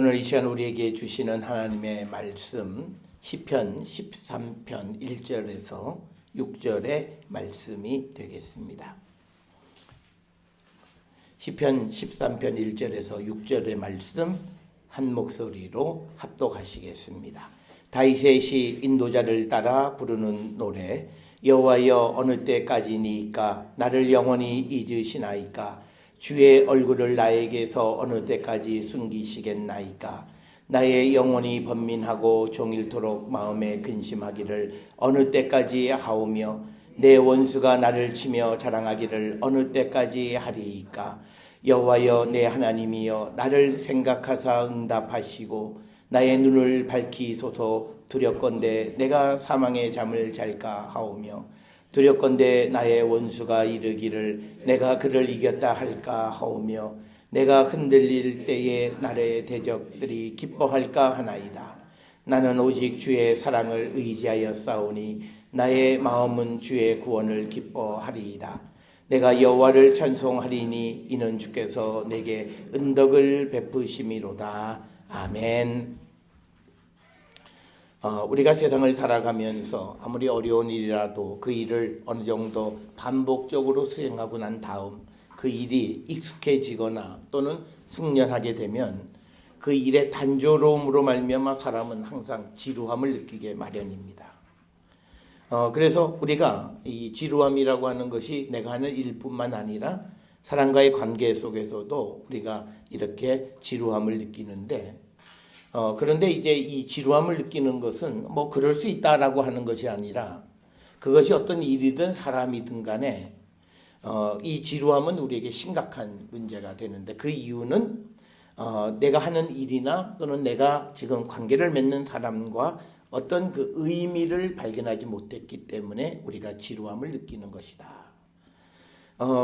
오늘 이 시간 우리에게 주시는 하나님의 말씀 시편 13편 1절에서 6절의 말씀이 되겠습니다. 시편 13편 1절에서 6절의 말씀 한 목소리로 합독하시겠습니다. 다윗의 시 인도자를 따라 부르는 노래. 여호와여 어느 때까지니까 나를 영원히 잊으시나이까 주의 얼굴을 나에게서 어느 때까지 숨기시겠나이까 나의 영혼이 번민하고 종일토록 마음에 근심하기를 어느 때까지 하오며 내 원수가 나를 치며 자랑하기를 어느 때까지 하리이까 여호와여 내 하나님이여 나를 생각하사 응답하시고 나의 눈을 밝히소서. 두렵건대 내가 사망의 잠을 잘까 하오며 두렵건대 나의 원수가 이르기를 내가 그를 이겼다 할까 하오며 내가 흔들릴 때에 나의 대적들이 기뻐할까 하나이다. 나는 오직 주의 사랑을 의지하여 싸우니 나의 마음은 주의 구원을 기뻐하리이다. 내가 여호와를 찬송하리니 이는 주께서 내게 은덕을 베푸심이로다. 아멘. 우리가 세상을 살아가면서 아무리 어려운 일이라도 그 일을 어느 정도 반복적으로 수행하고 난 다음 그 일이 익숙해지거나 또는 숙련하게 되면 그 일의 단조로움으로 말미암아 사람은 항상 지루함을 느끼게 마련입니다. 그래서 우리가 이 지루함이라고 하는 것이 내가 하는 일뿐만 아니라 사람과의 관계 속에서도 우리가 이렇게 지루함을 느끼는데 그런데 이제 이 지루함을 느끼는 것은 뭐 그럴 수 있다라고 하는 것이 아니라 그것이 어떤 일이든 사람이든 간에 이 지루함은 우리에게 심각한 문제가 되는데 그 이유는 내가 하는 일이나 또는 내가 지금 관계를 맺는 사람과 어떤 그 의미를 발견하지 못했기 때문에 우리가 지루함을 느끼는 것이다.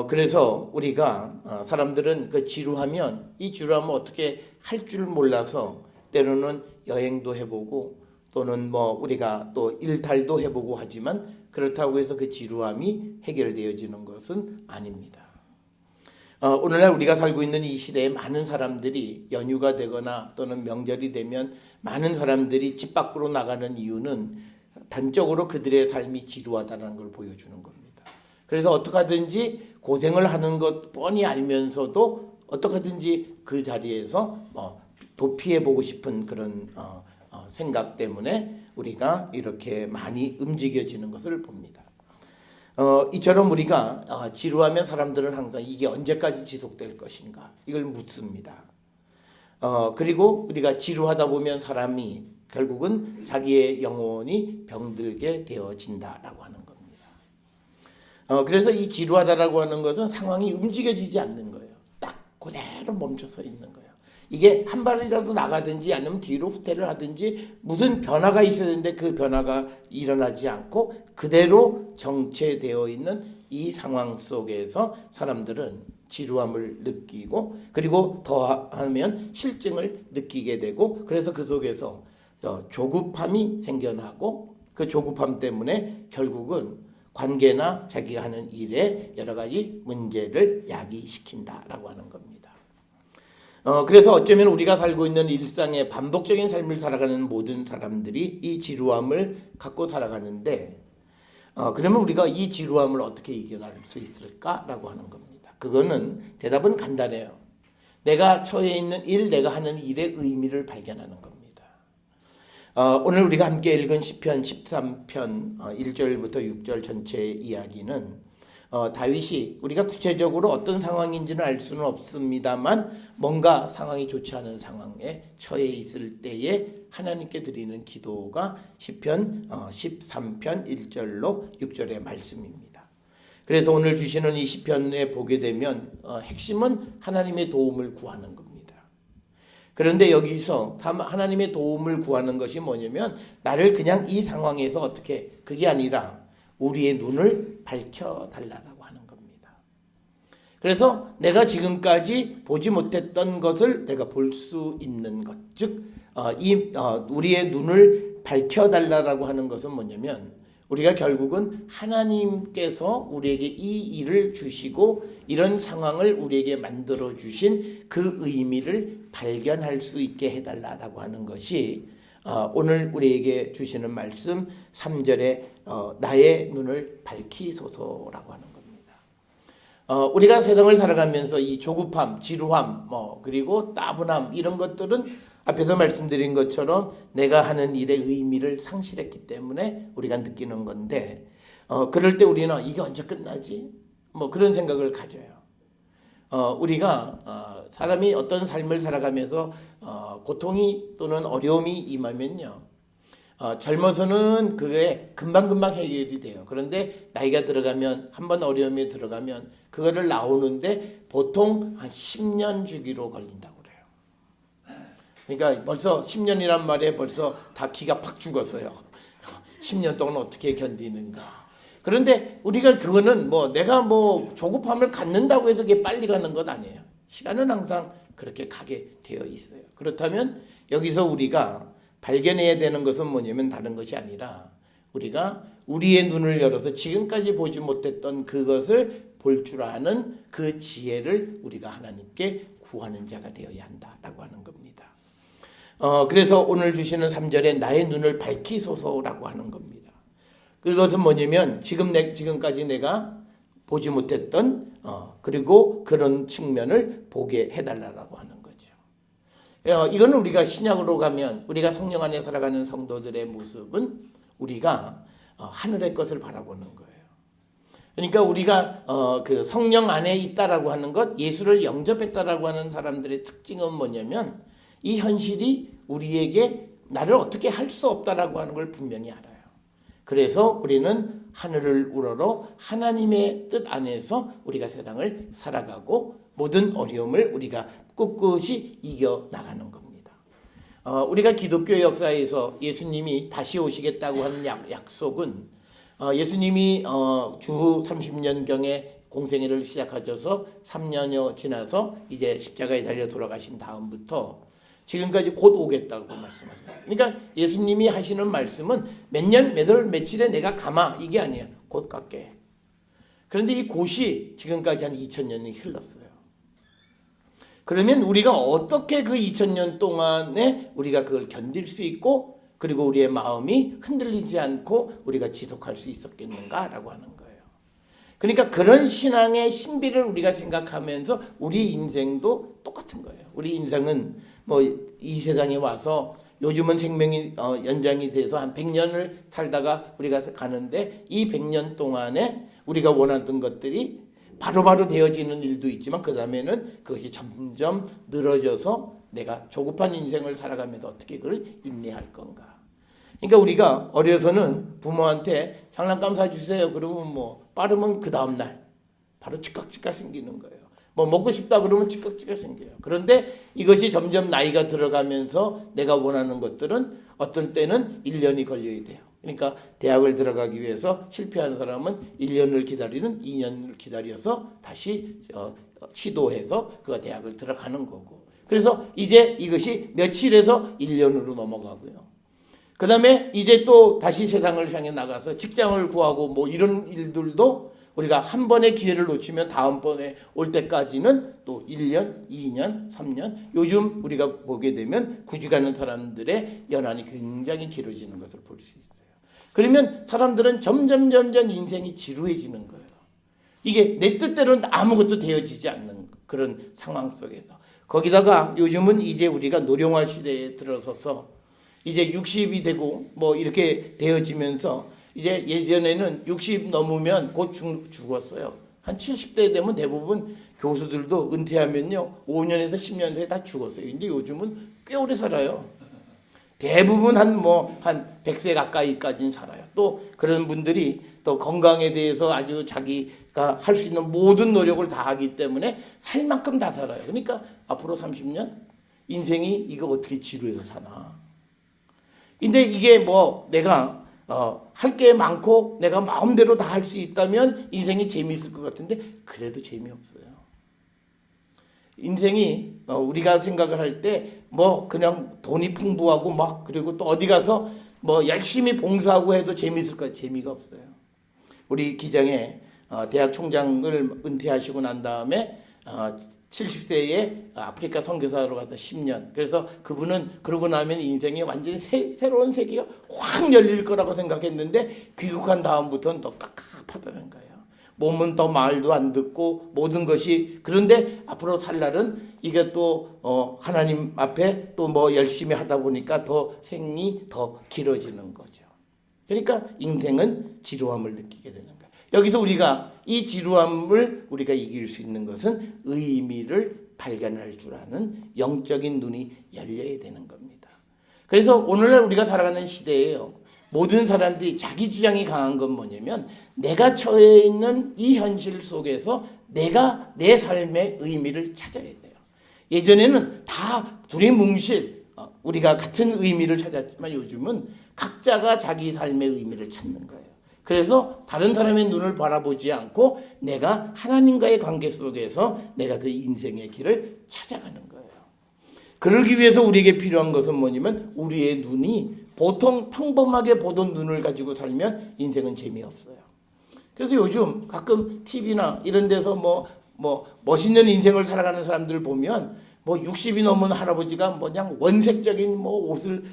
그래서 우리가 사람들은 그 지루하면 이 지루함을 어떻게 할 줄 몰라서 때로는 여행도 해보고 또는 뭐 우리가 또 일탈도 해보고 하지만 그렇다고 해서 그 지루함이 해결되어지는 것은 아닙니다. 오늘날 우리가 살고 있는 이 시대에 많은 사람들이 연휴가 되거나 또는 명절이 되면 많은 사람들이 집 밖으로 나가는 이유는 단적으로 그들의 삶이 지루하다는 걸 보여주는 겁니다. 그래서 어떻게 하든지 고생을 하는 것 뻔히 알면서도 어떻게 하든지 그 자리에서 도피해보고 싶은 그런 생각 때문에 우리가 이렇게 많이 움직여지는 것을 봅니다. 이처럼 우리가 지루하면 사람들은 항상 이게 언제까지 지속될 것인가 이걸 묻습니다. 그리고 우리가 지루하다 보면 사람이 결국은 자기의 영혼이 병들게 되어진다라고 하는 겁니다. 그래서 이 지루하다라고 하는 것은 상황이 움직여지지 않는 거예요. 딱 그대로 멈춰서 있는 거예요. 이게 한 발이라도 나가든지 아니면 뒤로 후퇴를 하든지 무슨 변화가 있어야 되는데 그 변화가 일어나지 않고 그대로 정체되어 있는 이 상황 속에서 사람들은 지루함을 느끼고 그리고 더하면 실증을 느끼게 되고 그래서 그 속에서 조급함이 생겨나고 그 조급함 때문에 결국은 관계나 자기가 하는 일에 여러 가지 문제를 야기시킨다라고 하는 겁니다. 그래서 어쩌면 우리가 살고 있는 일상의 반복적인 삶을 살아가는 모든 사람들이 이 지루함을 갖고 살아가는데 그러면 우리가 이 지루함을 어떻게 이겨낼 수 있을까라고 하는 겁니다. 그거는 대답은 간단해요. 내가 처해 있는 일, 내가 하는 일의 의미를 발견하는 겁니다. 오늘 우리가 함께 읽은 시편 13편 1절부터 6절 전체 이야기는 다윗이 우리가 구체적으로 어떤 상황인지는 알 수는 없습니다만 뭔가 상황이 좋지 않은 상황에 처해 있을 때에 하나님께 드리는 기도가 시편 13편 1절로 6절의 말씀입니다. 그래서 오늘 주시는 이 시편에 보게 되면 핵심은 하나님의 도움을 구하는 겁니다. 그런데 여기서 하나님의 도움을 구하는 것이 뭐냐면 나를 그냥 이 상황에서 어떻게 그게 아니라 우리의 눈을 밝혀달라고 하는 겁니다. 그래서 내가 지금까지 보지 못했던 것을 내가 볼 수 있는 것, 즉 우리의 눈을 밝혀달라고 하는 것은 뭐냐면 우리가 결국은 하나님께서 우리에게 이 일을 주시고 이런 상황을 우리에게 만들어 주신 그 의미를 발견할 수 있게 해달라고 하는 것이 오늘 우리에게 주시는 말씀 3절에 나의 눈을 밝히소서라고 하는 겁니다. 우리가 세상을 살아가면서 이 조급함, 지루함, 그리고 따분함 이런 것들은 앞에서 말씀드린 것처럼 내가 하는 일의 의미를 상실했기 때문에 우리가 느끼는 건데 그럴 때 우리는 이게 언제 끝나지? 그런 생각을 가져요. 우리가 사람이 어떤 삶을 살아가면서 고통이 또는 어려움이 임하면요. 젊어서는 그게 금방금방 해결이 돼요. 그런데 나이가 들어가면 한번 어려움에 들어가면 그거를 나오는데 보통 한 10년 주기로 걸린다고 그래요. 그러니까 벌써 10년이란 말에 벌써 다 기가 팍 죽었어요. 10년 동안 어떻게 견디는가. 그런데 우리가 그거는 내가 조급함을 갖는다고 해서 그게 빨리 가는 것 아니에요. 시간은 항상 그렇게 가게 되어 있어요. 그렇다면 여기서 우리가 발견해야 되는 것은 뭐냐면 다른 것이 아니라 우리가 우리의 눈을 열어서 지금까지 보지 못했던 그것을 볼 줄 아는 그 지혜를 우리가 하나님께 구하는 자가 되어야 한다라고 하는 겁니다. 그래서 오늘 주시는 3절에 나의 눈을 밝히소서라고 하는 겁니다. 그것은 뭐냐면 지금까지 내가 보지 못했던 그리고 그런 측면을 보게 해달라고 하는 거죠. 이거는 우리가 신약으로 가면 우리가 성령 안에 살아가는 성도들의 모습은 우리가 하늘의 것을 바라보는 거예요. 그러니까 우리가 그 성령 안에 있다라고 하는 것, 예수를 영접했다라고 하는 사람들의 특징은 뭐냐면 이 현실이 우리에게 나를 어떻게 할 수 없다라고 하는 걸 분명히 알아요. 그래서 우리는 하늘을 우러러 하나님의 뜻 안에서 우리가 세상을 살아가고 모든 어려움을 우리가 꿋꿋이 이겨나가는 겁니다. 우리가 기독교 역사에서 예수님이 다시 오시겠다고 하는 약속은 예수님이 주후 30년경에 공생애를 시작하셔서 3년여 지나서 이제 십자가에 달려 돌아가신 다음부터 지금까지 곧 오겠다고 말씀하셨어요. 그러니까 예수님이 하시는 말씀은 몇 년, 몇 월, 며칠에 내가 가마 이게 아니에요. 곧 갈게. 그런데 이 곧이 지금까지 한 2000년이 흘렀어요. 그러면 우리가 어떻게 그 2000년 동안에 우리가 그걸 견딜 수 있고 그리고 우리의 마음이 흔들리지 않고 우리가 지속할 수 있었겠는가라고 하는 거예요. 그러니까 그런 신앙의 신비를 우리가 생각하면서 우리 인생도 똑같은 거예요. 우리 인생은 이 세상에 와서 요즘은 생명이 연장이 돼서 한 100년을 살다가 우리가 가는데 이 100년 동안에 우리가 원하던 것들이 바로바로 되어지는 일도 있지만 그 다음에는 그것이 점점 늘어져서 내가 조급한 인생을 살아가면서 어떻게 그걸 인내할 건가. 그러니까 우리가 어려서는 부모한테 장난감 사주세요. 그러면 빠르면 그 다음날 바로 찌깍찌깍 생기는 거예요. 먹고 싶다 그러면 찌깍찌깍 생겨요. 그런데 이것이 점점 나이가 들어가면서 내가 원하는 것들은 어떤 때는 1년이 걸려야 돼요. 그러니까 대학을 들어가기 위해서 실패한 사람은 1년을 기다리는 2년을 기다려서 다시 시도해서 그 대학을 들어가는 거고. 그래서 이제 이것이 며칠에서 1년으로 넘어가고요. 그 다음에 이제 또 다시 세상을 향해 나가서 직장을 구하고 이런 일들도 우리가 한 번의 기회를 놓치면 다음번에 올 때까지는 또 1년, 2년, 3년 요즘 우리가 보게 되면 구직하는 사람들의 연한이 굉장히 길어지는 것을 볼 수 있어요. 그러면 사람들은 점점 인생이 지루해지는 거예요. 이게 내 뜻대로는 아무것도 되어지지 않는 그런 상황 속에서 거기다가 요즘은 이제 우리가 노령화 시대에 들어서서 이제 60이 되고 이렇게 되어지면서 이제 예전에는 60 넘으면 곧 죽었어요. 한 70대 되면 대부분 교수들도 은퇴하면요 5년에서 10년 사이에 다 죽었어요. 근데 요즘은 꽤 오래 살아요. 대부분 한 100세 가까이까지는 살아요. 또 그런 분들이 또 건강에 대해서 아주 자기가 할 수 있는 모든 노력을 다 하기 때문에 살 만큼 다 살아요. 그러니까 앞으로 30년 인생이 이거 어떻게 지루해서 사나. 근데 이게 내가 할 게 많고 내가 마음대로 다 할 수 있다면 인생이 재미있을 것 같은데 그래도 재미없어요. 인생이 우리가 생각을 할 때 그냥 돈이 풍부하고 그리고 또 어디 가서 뭐 열심히 봉사하고 해도 재미있을까요? 재미가 없어요. 우리 기장에 대학 총장을 은퇴하시고 난 다음에 70세에 아프리카 선교사로 가서 10년. 그래서 그분은 그러고 나면 인생에 완전히 새로운 세계가 확 열릴 거라고 생각했는데 귀국한 다음부터는 더 깝깝하다는 거예요. 몸은 더 말도 안 듣고 모든 것이. 그런데 앞으로 살 날은 이게 또 하나님 앞에 또 뭐 열심히 하다 보니까 더 생이 더 길어지는 거죠. 그러니까 인생은 지루함을 느끼게 되는 거예요. 여기서 우리가 이 지루함을 우리가 이길 수 있는 것은 의미를 발견할 줄 아는 영적인 눈이 열려야 되는 겁니다. 그래서 오늘날 우리가 살아가는 시대에요. 모든 사람들이 자기 주장이 강한 건 뭐냐면 내가 처해 있는 이 현실 속에서 내가 내 삶의 의미를 찾아야 돼요. 예전에는 다 두리뭉실 우리가 같은 의미를 찾았지만 요즘은 각자가 자기 삶의 의미를 찾는 거예요. 그래서 다른 사람의 눈을 바라보지 않고 내가 하나님과의 관계 속에서 내가 그 인생의 길을 찾아가는 거예요. 그러기 위해서 우리에게 필요한 것은 뭐냐면 우리의 눈이 보통 평범하게 보던 눈을 가지고 살면 인생은 재미없어요. 그래서 요즘 가끔 TV나 이런 데서 뭐 멋있는 인생을 살아가는 사람들 보면 뭐 60이 넘은 할아버지가 그냥 원색적인 옷을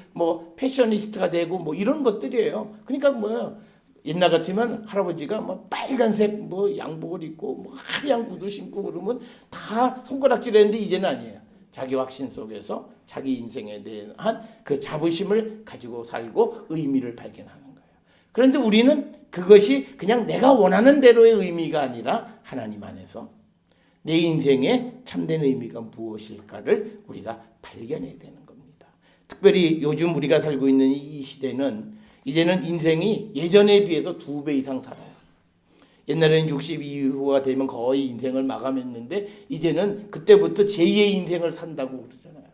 패셔니스트가 되고 이런 것들이에요. 그러니까 뭐예요? 옛날 같으면 할아버지가 빨간색 양복을 입고 하얀 구두 신고 그러면 다 손가락질했는데 이제는 아니에요. 자기 확신 속에서 자기 인생에 대한 그 자부심을 가지고 살고 의미를 발견하는 거예요. 그런데 우리는 그것이 그냥 내가 원하는 대로의 의미가 아니라 하나님 안에서 내 인생의 참된 의미가 무엇일까를 우리가 발견해야 되는 겁니다. 특별히 요즘 우리가 살고 있는 이 시대는 이제는 인생이 예전에 비해서 2배 이상 살아요. 옛날에는 60 이후가 되면 거의 인생을 마감했는데 이제는 그때부터 제2의 인생을 산다고 그러잖아요.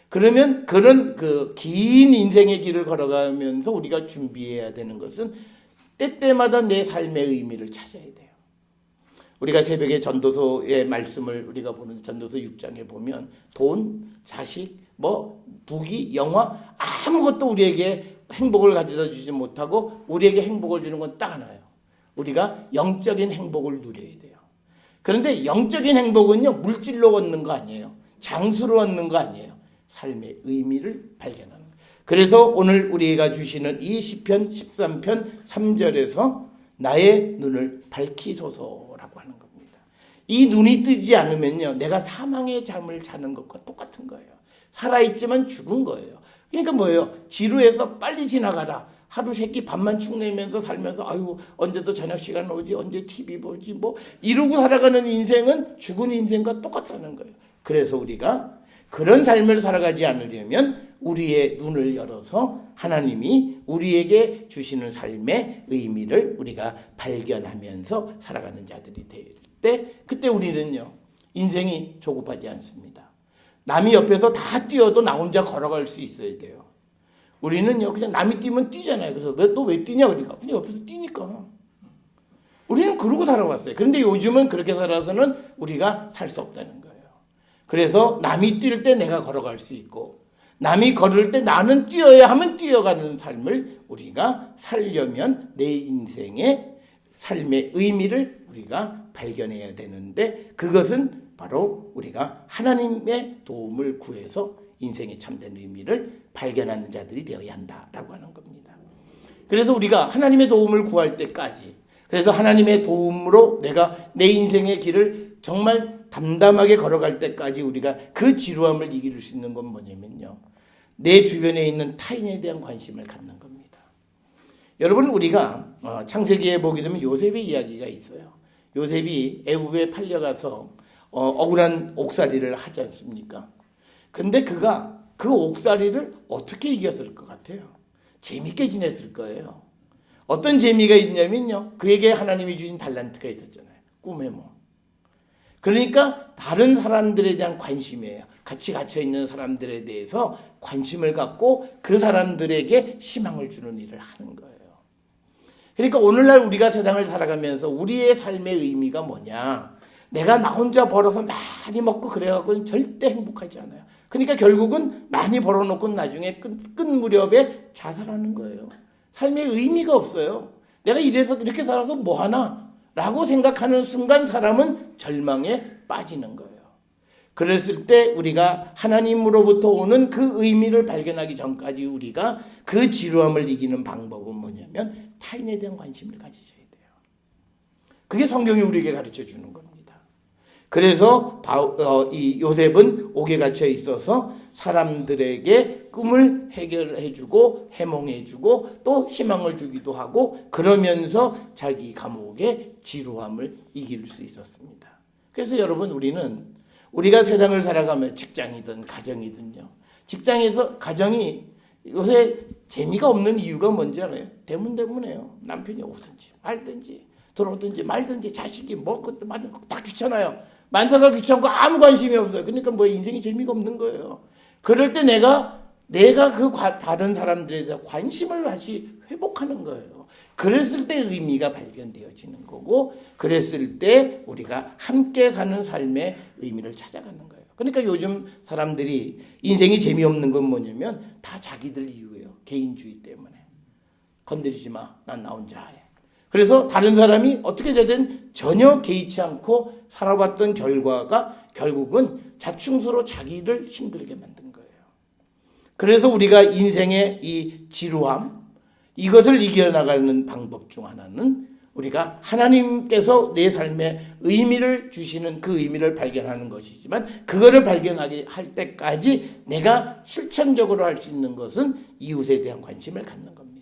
그러면 그런 그 긴 인생의 길을 걸어가면서 우리가 준비해야 되는 것은 때때마다 내 삶의 의미를 찾아야 돼요. 우리가 새벽에 전도서의 말씀을 우리가 보는 전도서 6장에 보면 돈, 자식, 부귀, 영화 아무것도 우리에게 행복을 가져다 주지 못하고 우리에게 행복을 주는 건 딱 하나예요. 우리가 영적인 행복을 누려야 돼요. 그런데 영적인 행복은요, 물질로 얻는 거 아니에요. 장수로 얻는 거 아니에요. 삶의 의미를 발견하는 거예요. 그래서 오늘 우리가 주시는 이 시편 13편 3절에서 나의 눈을 밝히소서라고 하는 겁니다. 이 눈이 뜨지 않으면요, 내가 사망의 잠을 자는 것과 똑같은 거예요. 살아있지만 죽은 거예요. 그러니까 뭐예요? 지루해서 빨리 지나가라. 하루 세끼 밥만 축내면서 살면서 언제 또 저녁 시간 오지, 언제 TV 보지 이러고 살아가는 인생은 죽은 인생과 똑같다는 거예요. 그래서 우리가 그런 삶을 살아가지 않으려면 우리의 눈을 열어서 하나님이 우리에게 주시는 삶의 의미를 우리가 발견하면서 살아가는 자들이 될 때 그때 우리는요, 인생이 조급하지 않습니다. 남이 옆에서 다 뛰어도 나 혼자 걸어갈 수 있어야 돼요. 우리는요, 그냥 남이 뛰면 뛰잖아요. 그래서 너 왜 뛰냐? 그러니까 그냥 옆에서 뛰니까. 우리는 그러고 살아왔어요. 그런데 요즘은 그렇게 살아서는 우리가 살 수 없다는 거예요. 그래서 남이 뛸 때 내가 걸어갈 수 있고 남이 걸을 때 나는 뛰어야 하면 뛰어가는 삶을 우리가 살려면 내 인생의 삶의 의미를 우리가 발견해야 되는데 그것은 바로 우리가 하나님의 도움을 구해서 인생의 참된 의미를 발견하는 자들이 되어야 한다라고 하는 겁니다. 그래서 우리가 하나님의 도움을 구할 때까지, 그래서 하나님의 도움으로 내가 내 인생의 길을 정말 담담하게 걸어갈 때까지 우리가 그 지루함을 이길 수 있는 건 뭐냐면요, 내 주변에 있는 타인에 대한 관심을 갖는 겁니다. 여러분, 우리가 창세기에 보게 되면 요셉의 이야기가 있어요. 요셉이 애굽에 팔려가서 억울한 옥살이를 하지 않습니까? 근데 그가 그 옥살이를 어떻게 이겼을 것 같아요? 재밌게 지냈을 거예요. 어떤 재미가 있냐면요, 그에게 하나님이 주신 달란트가 있었잖아요. 꿈의 몸. 그러니까 다른 사람들에 대한 관심이에요. 같이 갇혀있는 사람들에 대해서 관심을 갖고 그 사람들에게 희망을 주는 일을 하는 거예요. 그러니까 오늘날 우리가 세상을 살아가면서 우리의 삶의 의미가 뭐냐? 내가 나 혼자 벌어서 많이 먹고 그래갖고는 절대 행복하지 않아요. 그러니까 결국은 많이 벌어놓고 나중에 끝 무렵에 자살하는 거예요. 삶의 의미가 없어요. 내가 이래서 이렇게 살아서 뭐 하나? 라고 생각하는 순간 사람은 절망에 빠지는 거예요. 그랬을 때 우리가 하나님으로부터 오는 그 의미를 발견하기 전까지 우리가 그 지루함을 이기는 방법은 뭐냐면 타인에 대한 관심을 가지셔야 돼요. 그게 성경이 우리에게 가르쳐 주는 겁니다. 그래서 이 요셉은 옥에 갇혀 있어서 사람들에게 꿈을 해결해 주고 해몽해 주고 또 희망을 주기도 하고 그러면서 자기 감옥의 지루함을 이길 수 있었습니다. 그래서 여러분 우리가 세상을 살아가면 직장이든 가정이든요. 직장에서 가정이 요새 재미가 없는 이유가 뭔지 알아요? 대문대문해요. 남편이 오든지 말든지 들어오든지 말든지 자식이 뭐 그것도 말은 다 귀찮아요. 만사가 귀찮고 아무 관심이 없어요. 그러니까 뭐 인생이 재미가 없는 거예요. 그럴 때 내가 그 다른 사람들에 대한 관심을 다시 회복하는 거예요. 그랬을 때 의미가 발견되어지는 거고 그랬을 때 우리가 함께 사는 삶의 의미를 찾아가는 거예요. 그러니까 요즘 사람들이 인생이 재미없는 건 뭐냐면 다 자기들 이유예요. 개인주의 때문에. 건드리지 마. 난 나 혼자 해. 그래서 다른 사람이 어떻게 되든 전혀 개의치 않고 살아봤던 결과가 결국은 자충수로 자기를 힘들게 만든 거예요. 그래서 우리가 인생의 이 지루함, 이것을 이겨나가는 방법 중 하나는 우리가 하나님께서 내 삶에 의미를 주시는 그 의미를 발견하는 것이지만 그거를 발견하게 할 때까지 내가 실천적으로 할 수 있는 것은 이웃에 대한 관심을 갖는 겁니다.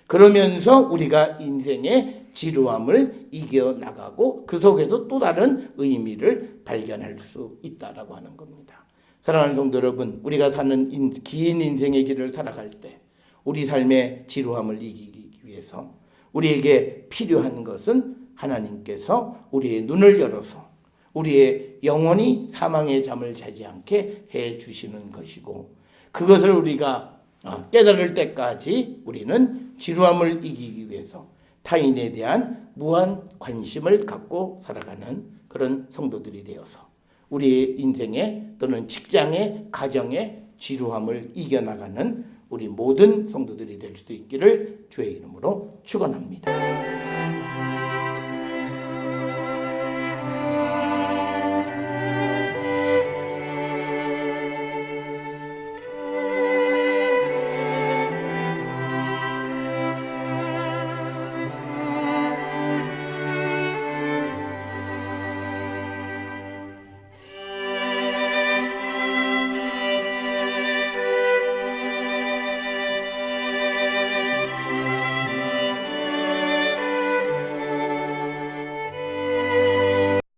그러면서 우리가 인생의 지루함을 이겨나가고 그 속에서 또 다른 의미를 발견할 수 있다라고 하는 겁니다. 사랑하는 성도 여러분, 우리가 사는 긴 인생의 길을 살아갈 때 우리 삶의 지루함을 이기기 위해서 우리에게 필요한 것은 하나님께서 우리의 눈을 열어서 우리의 영혼이 사망의 잠을 자지 않게 해 주시는 것이고 그것을 우리가 깨달을 때까지 우리는 지루함을 이기기 위해서 타인에 대한 무한 관심을 갖고 살아가는 그런 성도들이 되어서 우리의 인생에 또는 직장의 가정의 지루함을 이겨나가는 우리 모든 성도들이 될 수 있기를 주의 이름으로 축원합니다.